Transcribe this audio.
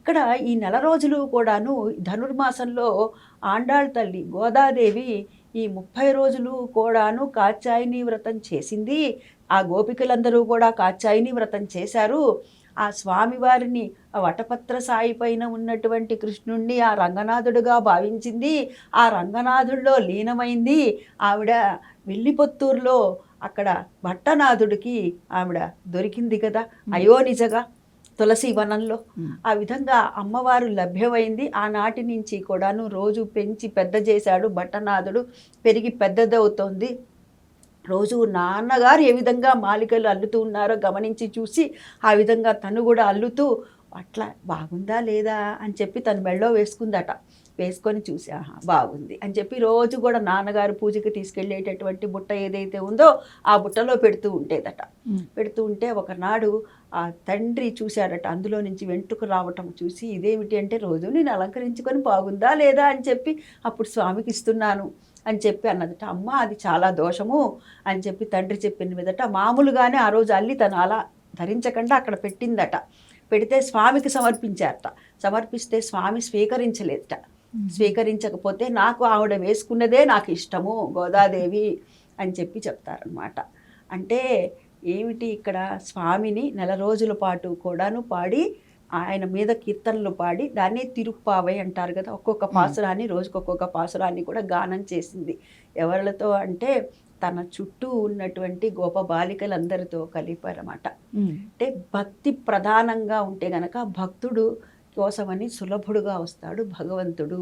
ఇక్కడ ఈ నెల రోజులు కూడాను ధనుర్మాసంలో ఆండాళ్ తల్లి గోదాదేవి ఈ 30 రోజులు కూడాను కాత్యాయని వ్రతం చేసింది. ఆ గోపికలందరూ కూడా కాత్యాయని వ్రతం చేశారు. ఆ స్వామివారిని ఆ వటపత్ర సాయి పైన ఉన్నటువంటి కృష్ణుణ్ణి ఆ రంగనాథుడుగా భావించింది. ఆ రంగనాథుల్లో లీనమైంది. ఆవిడ విల్లిపుత్తూరులో అక్కడ భట్టనాథుడికి ఆవిడ దొరికింది కదా అయోనిజగా తులసి వనంలో. ఆ విధంగా అమ్మవారు లభ్యమైంది. ఆనాటి నుంచి కూడాను రోజు పెంచి పెద్ద చేశాడు భట్టనాథుడు. పెరిగి పెద్దదవుతోంది. రోజు నాన్నగారు ఏ విధంగా మాలికలు అల్లుతూ ఉన్నారో గమనించి చూసి ఆ విధంగా తను కూడా అల్లుతూ అట్లా బాగుందా లేదా అని చెప్పి తను మెళ్ళో వేసుకుందట. వేసుకొని చూసి ఆహా బాగుంది అని చెప్పి రోజు కూడా నాన్నగారు పూజకి తీసుకెళ్ళేటటువంటి బుట్ట ఏదైతే ఉందో ఆ బుట్టలో పెడుతూ ఉండేదట. పెడుతూ ఉంటే ఒకనాడు ఆ తండ్రి చూశాడట. అందులో నుంచి వెంట్రుక రావటం చూసి ఇదేమిటి అంటే రోజు నేను అలంకరించుకొని బాగుందా లేదా అని చెప్పి అప్పుడు స్వామికి ఇస్తున్నాను అని చెప్పి అన్నదట. అమ్మ అది చాలా దోషము అని చెప్పి తండ్రి చెప్పిన మీదట మామూలుగానే ఆ రోజు అల్లి తను అలా ధరించకుండా అక్కడ పెట్టిందట. పెడితే స్వామికి సమర్పించారట. సమర్పిస్తే స్వామి స్వీకరించలేదట. స్వీకరించకపోతే నాకు ఆవిడ వేసుకున్నదే నాకు ఇష్టము గోదాదేవి అని చెప్పి చెప్తారనమాట. అంటే ఏమిటి ఇక్కడ స్వామిని నెల రోజుల పాటు కూడాను పాడి ఆయన మీద కీర్తనలు పాడి దాన్ని తిరుప్పావై అంటారు కదా. ఒక్కొక్క పాసురాన్ని రోజుకి ఒక్కొక్క పాసురాన్ని కూడా గానం చేసింది. ఎవరితో అంటే తన చుట్టూ ఉన్నటువంటి గోప బాలికలందరితో కలిపారన్నమాట. అంటే భక్తి ప్రధానంగా ఉంటే గనక భక్తుడు కోసమని సులభుడుగా వస్తాడు భగవంతుడు.